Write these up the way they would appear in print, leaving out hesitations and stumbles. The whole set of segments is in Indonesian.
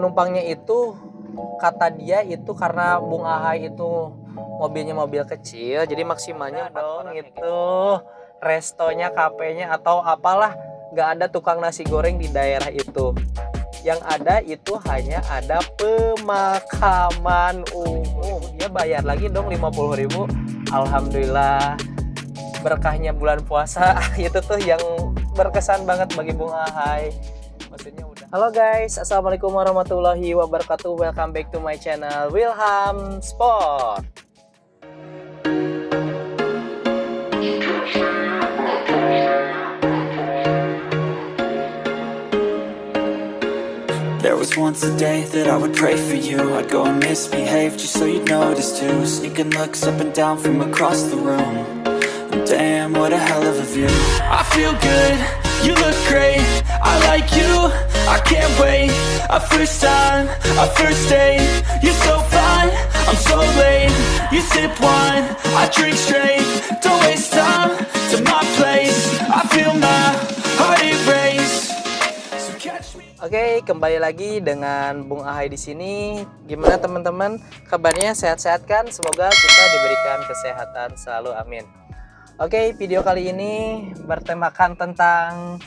penumpangnya itu kata dia itu karena Bung Ahai itu mobilnya mobil kecil, jadi maksimalnya dong itu restonya, kafenya atau apalah, nggak ada tukang nasi goreng di daerah itu. Yang ada itu hanya ada pemakaman umum. Dia bayar lagi dong 50.000. Alhamdulillah, berkahnya bulan puasa itu tuh yang berkesan banget bagi Bung Ahai. Maksudnya udah. Halo guys, assalamualaikum warahmatullahi wabarakatuh. Welcome back to my channel Wilham Sport. There was once a day that I would pray for you. I'd go and misbehave just so you'd notice too. Sneaking looks up and down from across the room. Damn, what a hell of a view. I feel good, you look great. I like you, I can't wait. A first time, a first date. You're so fine, I'm so late. You sip wine, I drink straight. Don't waste time to my place. I feel my heart erase. So catch me. Oke, kembali lagi dengan Bung Ahai di sini. Gimana teman-teman? Kabarnya sehat-sehat kan? Semoga kita diberikan kesehatan selalu, amin. Oke, video kali ini bertemakan tentang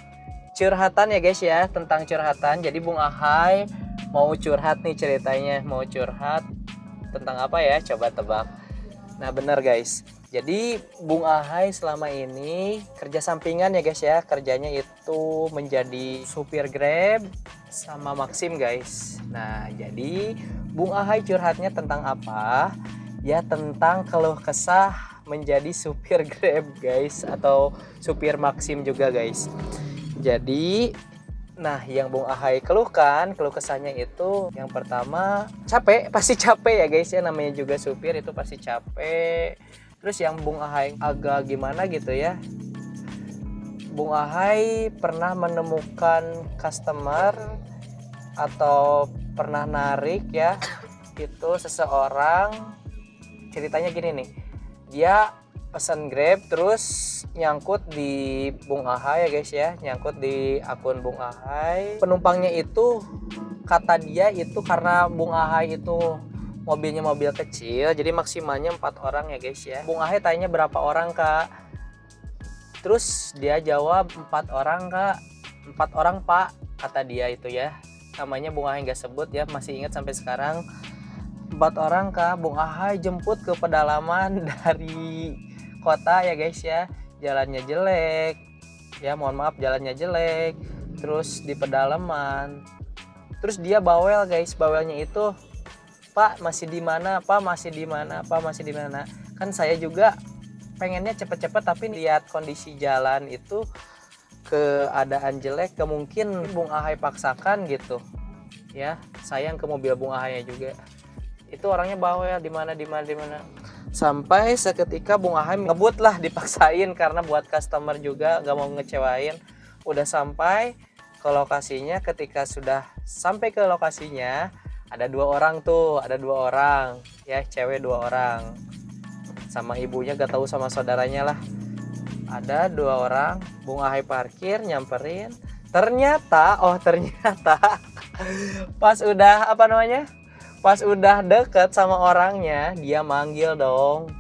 curhatan ya guys ya, tentang curhatan. Jadi Bung Ahai mau curhat nih ceritanya, mau curhat tentang apa ya? Coba tebak. Nah, bener guys. Jadi Bung Ahai selama ini kerja sampingan ya guys ya, kerjanya itu menjadi supir Grab sama Maxim guys. Nah, jadi Bung Ahai curhatnya tentang apa? Ya tentang keluh kesah menjadi supir Grab guys, atau supir Maxim juga guys. Jadi nah, yang Bung Ahai keluh kesahnya itu yang pertama capek, pasti capek ya guys ya, namanya juga supir itu pasti capek. Terus yang Bung Ahai agak gimana gitu ya, Bung Ahai pernah menemukan customer atau pernah narik ya, itu seseorang, ceritanya gini nih, dia pesan Grab terus nyangkut di Bung Ahai ya guys ya, nyangkut di akun Bung Ahai. Penumpangnya itu kata dia itu karena Bung Ahai itu mobilnya mobil kecil, jadi maksimalnya 4 orang ya guys ya. Bung Ahai tanya berapa orang kak, terus dia jawab 4 orang kak. 4 orang pak, kata dia itu ya, namanya Bung Ahai nggak sebut ya, masih ingat sampai sekarang. 4 orang kak. Bung Ahai jemput ke pedalaman dari kota ya guys ya, jalannya jelek ya, mohon maaf jalannya jelek, terus di pedalaman. Terus dia bawel guys, bawelnya itu, Pak masih di mana, Pak masih di mana, Pak masih di mana. Kan saya juga pengennya cepet-cepet, tapi lihat kondisi jalan itu keadaan jelek, kemungkinan Bung Ahai paksakan gitu ya, sayang ke mobil Bung Ahai juga. Itu orangnya bawel, di mana. Sampai seketika Bung Ahai ngebut lah, dipaksain karena buat customer juga, gak mau ngecewain. Udah sampai ke lokasinya, ketika sudah sampai ke lokasinya ada 2 orang tuh, ada 2 orang ya, cewek 2 orang sama ibunya, gak tahu sama saudaranya lah. Ada 2 orang. Bung Ahai parkir, nyamperin. Ternyata pas udah pas udah deket sama orangnya, dia manggil dong.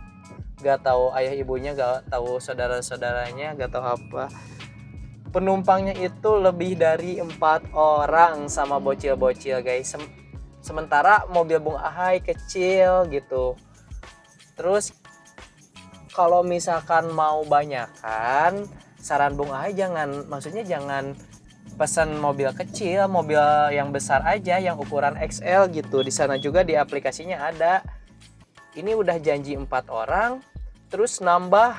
Gak tahu ayah ibunya, gak tahu saudara-saudaranya, gak tahu apa. Penumpangnya itu lebih dari 4 orang sama bocil-bocil guys. Sementara mobil Bung Ahai kecil gitu. Terus kalau misalkan mau banyakan, saran Bung Ahai jangan pesan mobil kecil, mobil yang besar aja, yang ukuran XL gitu. Di sana juga di aplikasinya ada. Ini udah janji 4 orang, terus nambah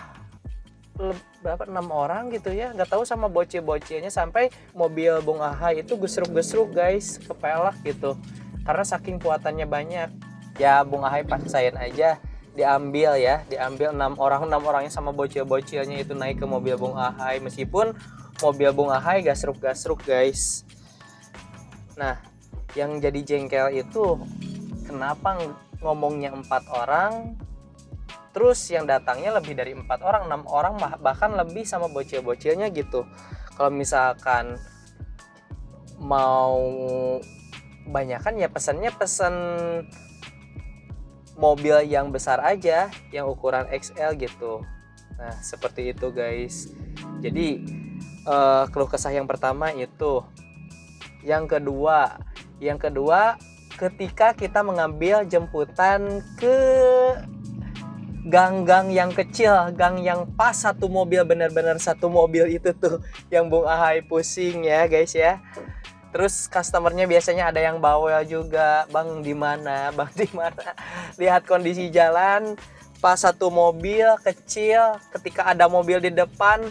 berapa, 6 orang gitu ya, nggak tahu sama bocil-bocilnya, sampai mobil Bung Ahai itu gesruk-gesruk guys, kepelak gitu. Karena saking kuatannya banyak. Ya Bung Ahai paksain aja, diambil 6 orangnya sama bocil-bocilnya itu naik ke mobil Bung Ahai, meskipun mobil Bung Ahai gasruk-gasruk guys. Nah, yang jadi jengkel itu kenapa ngomongnya 4 orang, terus yang datangnya lebih dari 4 orang, 6 orang bahkan lebih sama bocil-bocilnya gitu. Kalau misalkan mau kebanyakan ya pesannya pesan mobil yang besar aja, yang ukuran XL gitu. Nah seperti itu guys. Jadi keluh kesah yang pertama itu. Yang kedua ketika kita mengambil jemputan ke gang-gang yang kecil, gang yang pas satu mobil, benar-benar satu mobil itu tuh yang Bung Ahai pusing ya guys ya. Terus customernya biasanya ada yang bawel juga, bang di mana, bang di mana. Lihat kondisi jalan, pas satu mobil kecil, ketika ada mobil di depan,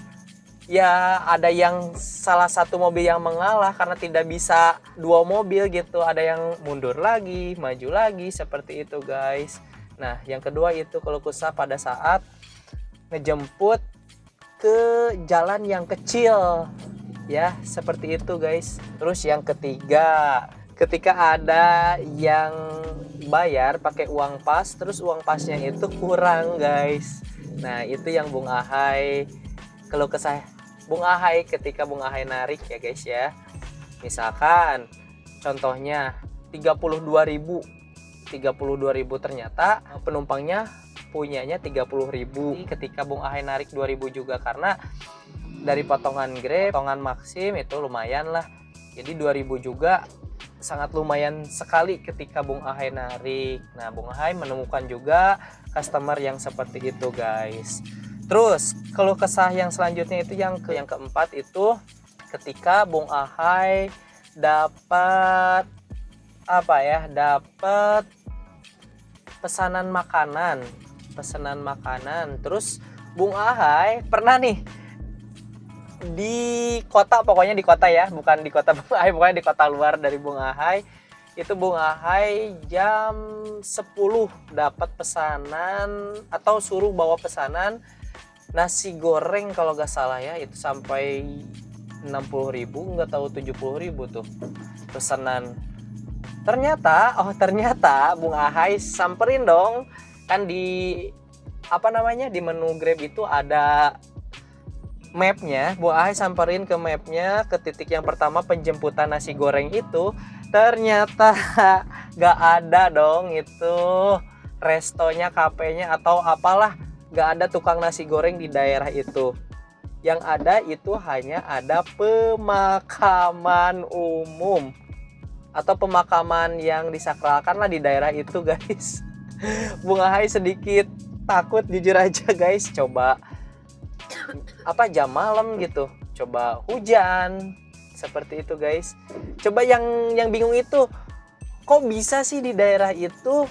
ya ada yang salah satu mobil yang mengalah karena tidak bisa dua mobil gitu. Ada yang mundur lagi, maju lagi, seperti itu guys. Nah yang kedua itu keluh kesah pada saat ngejemput ke jalan yang kecil. Ya seperti itu guys. Terus yang ketiga, ketika ada yang bayar pakai uang pas, terus uang pasnya itu kurang guys. Nah itu yang Bung Ahai keluh kesah Bung Ahai ketika Bung Ahai narik ya guys ya. Misalkan contohnya 32.000 ternyata penumpangnya punyanya 30.000. Ketika Bung Ahai narik 2.000 juga karena dari potongan Grab, potongan Maxim itu lumayan lah. Jadi 2.000 juga sangat lumayan sekali ketika Bung Ahai narik. Nah Bung Ahai menemukan juga customer yang seperti itu guys. Terus keluh kesah yang selanjutnya itu yang keempat itu ketika Bung Ahai dapat dapat pesanan makanan. Terus Bung Ahai pernah nih di kota, pokoknya di kota ya, bukan di kota Bung Ahai, pokoknya di kota luar dari Bung Ahai. Itu Bung Ahai jam 10 dapat pesanan atau suruh bawa pesanan nasi goreng kalau gak salah ya, itu sampai 60.000, nggak tahu 70.000 tuh pesanan. Ternyata Bung Ahai samperin dong, kan di di menu Grab itu ada mapnya. Bung Ahai samperin ke mapnya, ke titik yang pertama penjemputan nasi goreng itu. Ternyata gak ada dong itu restonya, kafenya atau apalah, gak ada tukang nasi goreng di daerah itu. Yang ada itu hanya ada pemakaman umum atau pemakaman yang disakralkan lah di daerah itu guys. Bung Ahai sedikit takut jujur aja guys. Coba jam malam gitu, coba hujan, seperti itu guys. Coba yang bingung itu, kok bisa sih di daerah itu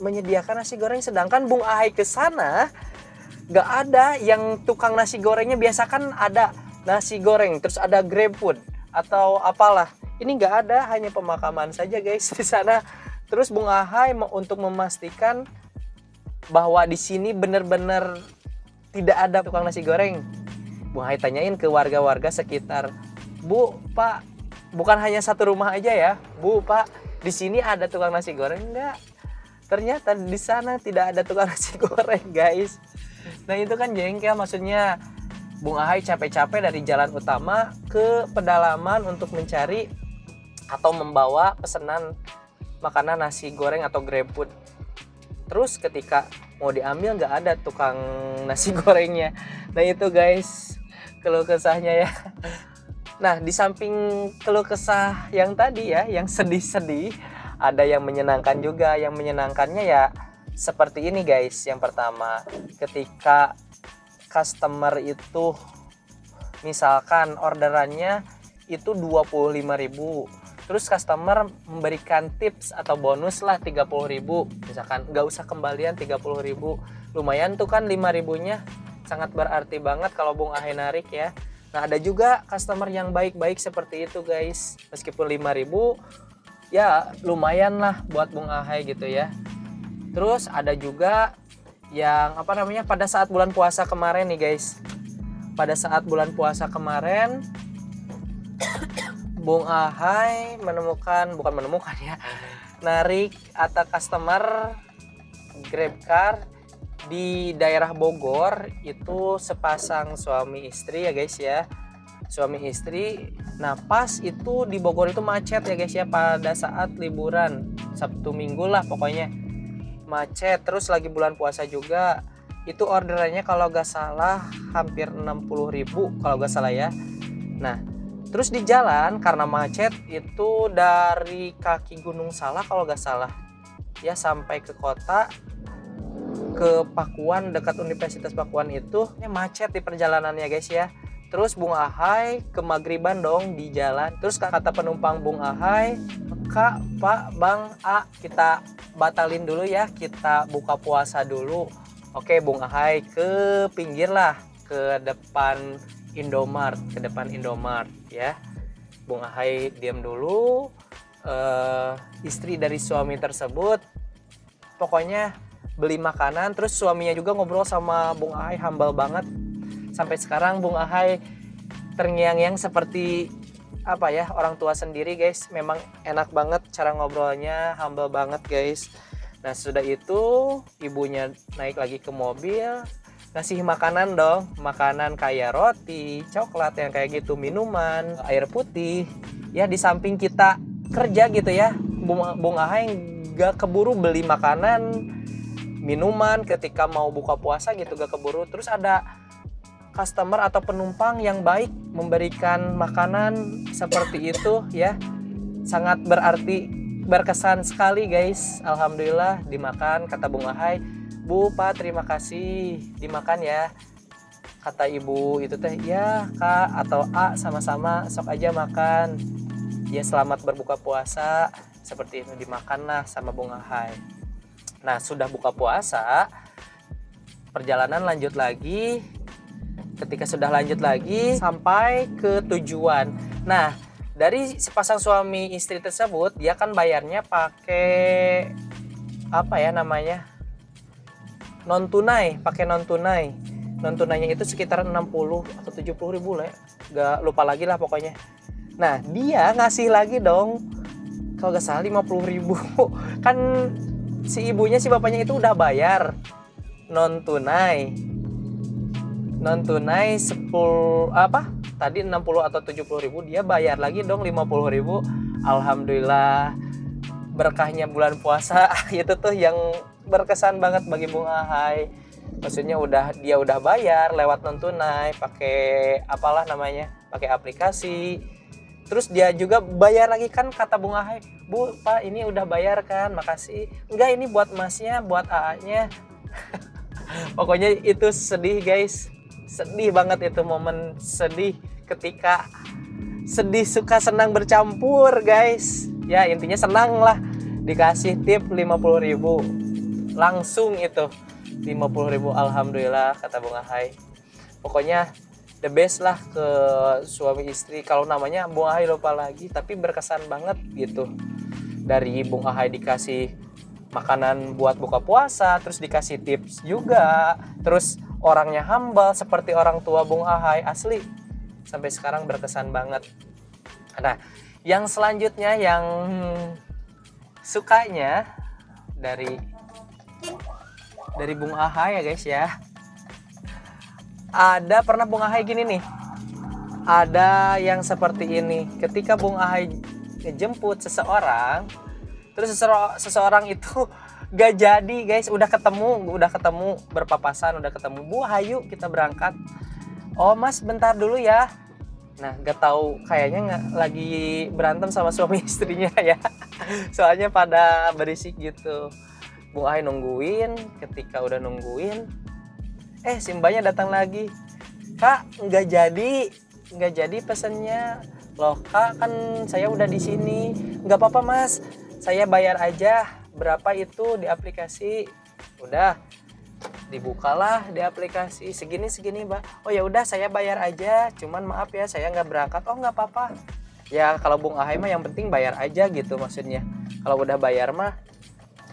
menyediakan nasi goreng sedangkan Bung Ahai ke sana gak ada yang tukang nasi gorengnya. Biasa kan ada nasi goreng terus ada GrabFood atau apalah. Ini nggak ada, hanya pemakaman saja guys di sana. Terus Bung Ahai untuk memastikan bahwa di sini benar-benar tidak ada tukang nasi goreng, Bung Ahai tanyain ke warga-warga sekitar, Bu, Pak, bukan hanya satu rumah aja ya, Bu, Pak, di sini ada tukang nasi goreng nggak? Ternyata di sana tidak ada tukang nasi goreng guys. Nah itu kan jengkel, maksudnya Bung Ahai capek-capek dari jalan utama ke pedalaman untuk mencari atau membawa pesanan makanan nasi goreng atau GrabFood. Terus ketika mau diambil nggak ada tukang nasi gorengnya. Nah itu guys keluh kesahnya ya. Nah di samping keluh kesah yang tadi ya, yang sedih-sedih, ada yang menyenangkan juga. Yang menyenangkannya ya seperti ini guys. Yang pertama, ketika customer itu misalkan orderannya itu 25.000, terus customer memberikan tips atau bonus lah 30.000, misalkan nggak usah kembalian 30.000, lumayan tuh kan 5.000-nya, sangat berarti banget kalau Bung Ahai narik ya. Nah ada juga customer yang baik-baik seperti itu guys, meskipun 5.000 ya lumayan lah buat Bung Ahai gitu ya. Terus ada juga yang pada saat bulan puasa kemarin nih guys, pada saat bulan puasa kemarin Bung Ahai narik atau customer GrabCar di daerah Bogor. Itu sepasang suami istri ya guys ya. suami istri. Nah pas itu di Bogor itu macet ya guys ya, pada saat liburan Sabtu Minggu lah pokoknya macet, terus lagi bulan puasa juga. Itu orderannya kalau gak salah hampir 60.000 kalau gak salah ya. Nah terus di jalan karena macet itu dari kaki Gunung Salak kalau gak salah ya sampai ke kota, ke Pakuan, dekat Universitas Pakuan itu macet di perjalanannya guys ya. Terus Bung Ahai kemagriban dong di jalan. Terus kata penumpang Bung Ahai, Kak, Pak, Bang, A, kita batalin dulu ya, kita buka puasa dulu. Oke Bung Ahai ke pinggir lah, ke depan Indomart, ya. Bung Ahai diam dulu. Istri dari suami tersebut pokoknya beli makanan, terus suaminya juga ngobrol sama Bung Ahai, humble banget. Sampai sekarang Bung Ahai terngiang-ngiang seperti apa ya, orang tua sendiri guys. Memang enak banget cara ngobrolnya, humble banget guys. Nah sudah itu ibunya naik lagi ke mobil, ngasih makanan dong, makanan kayak roti, coklat yang kayak gitu, minuman, air putih. Ya di samping kita kerja gitu ya, Bung Ahai gak keburu beli makanan, minuman ketika mau buka puasa gitu, gak keburu. Terus ada customer atau penumpang yang baik memberikan makanan seperti itu ya, sangat berarti, berkesan sekali guys. Alhamdulillah dimakan. Kata Bung Ahai, Bu, Pak, terima kasih, dimakan ya. Kata ibu itu teh, ya Kak atau A, sama-sama, sok aja makan ya, selamat berbuka puasa. Seperti itu dimakan lah sama Bung Ahai. Nah sudah buka puasa, perjalanan lanjut lagi. Ketika sudah lanjut lagi sampai ke tujuan. Nah dari sepasang suami istri tersebut, dia kan bayarnya pakai apa ya namanya, non tunai, pakai non tunai. Non tunainya itu sekitar 60 atau 70 ribu lah ya, gak lupa lagi lah pokoknya. Nah dia ngasih lagi dong kalau gak salah 50 ribu. Kan si ibunya si bapaknya itu udah bayar non tunai 10 apa tadi 60 atau 70 ribu, dia bayar lagi dong 50 ribu. Alhamdulillah berkahnya bulan puasa itu tuh yang berkesan banget bagi Bung Ahai. Maksudnya dia udah bayar lewat non tunai, pakai apalah namanya, pakai aplikasi. Terus dia juga bayar lagi, kan kata Bung Ahai, Bu, Pak, ini udah bayar kan, makasih. Enggak, ini buat Masnya, buat AA-nya. Pokoknya itu sedih guys, sedih banget itu, momen sedih ketika sedih suka senang bercampur guys. Ya intinya senang lah, dikasih tip 50 ribu langsung itu 50 ribu. Alhamdulillah kata Bung Ahai. Pokoknya the best lah ke suami istri. Kalau namanya Bung Ahai lupa lagi, tapi berkesan banget gitu. Dari Bung Ahai dikasih makanan buat buka puasa, terus dikasih tips juga, terus orangnya humble seperti orang tua Bung Ahai, asli sampai sekarang berkesan banget. Nah yang selanjutnya yang sukanya dari Bung Ahai ya guys ya, ada pernah Bung Ahai gini nih, ada yang seperti ini. Ketika Bung Ahai ngejemput seseorang, terus seseorang itu gak jadi guys, udah ketemu berpapasan, udah ketemu, Bu hayu kita berangkat. Oh Mas bentar dulu ya. Nah gak tahu kayaknya lagi berantem sama suami istrinya ya. Soalnya pada berisik gitu. Bung Ahai nungguin, ketika udah nungguin, si mbaknya datang lagi. Kak nggak jadi pesennya. Loh Kak, kan saya udah di sini. Nggak apa-apa Mas, saya bayar aja. Berapa itu di aplikasi? Udah dibukalah di aplikasi, segini Mbak. Oh ya udah saya bayar aja, cuman maaf ya saya nggak berangkat. Oh nggak apa-apa ya, kalau Bung Ahai mah yang penting bayar aja gitu maksudnya. Kalau udah bayar mah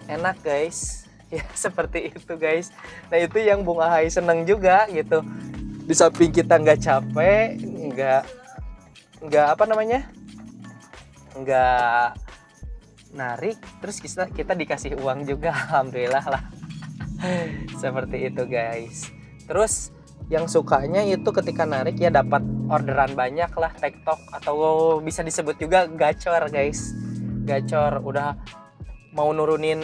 enak guys ya, seperti itu guys. Nah itu yang Bung Ahai seneng juga gitu. Di samping kita nggak capek, nggak apa namanya, nggak narik, terus kita dikasih uang juga. Alhamdulillah lah. Seperti itu guys. Terus yang sukanya itu ketika narik ya dapat orderan banyak lah, tektok atau bisa disebut juga gacor guys. Gacor, udah mau nurunin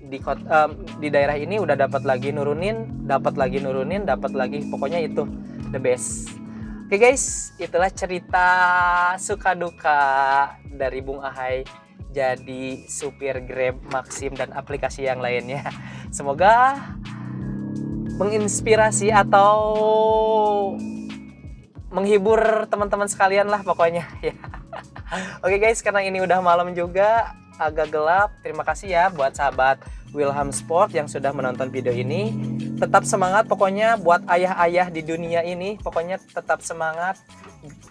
di daerah ini udah dapat lagi nurunin, dapat lagi, pokoknya itu the best. Oke guys, itulah cerita suka duka dari Bung Ahai jadi supir Grab, Maxim, dan aplikasi yang lainnya. Semoga menginspirasi atau menghibur teman-teman sekalian lah pokoknya ya. Oke guys, karena ini udah malam juga, agak gelap. Terima kasih ya buat sahabat Wilham Sport yang sudah menonton video ini. Tetap semangat pokoknya buat ayah-ayah di dunia ini. Pokoknya tetap semangat.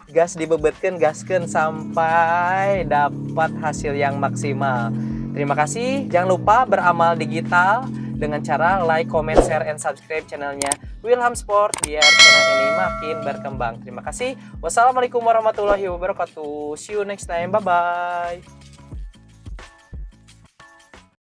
Gas dibebetkan, gaskan sampai dapat hasil yang maksimal. Terima kasih. Jangan lupa beramal digital dengan cara like, comment, share, and subscribe channelnya Wilham Sport biar channel ini makin berkembang. Terima kasih. Wassalamualaikum warahmatullahi wabarakatuh. See you next time. Bye-bye.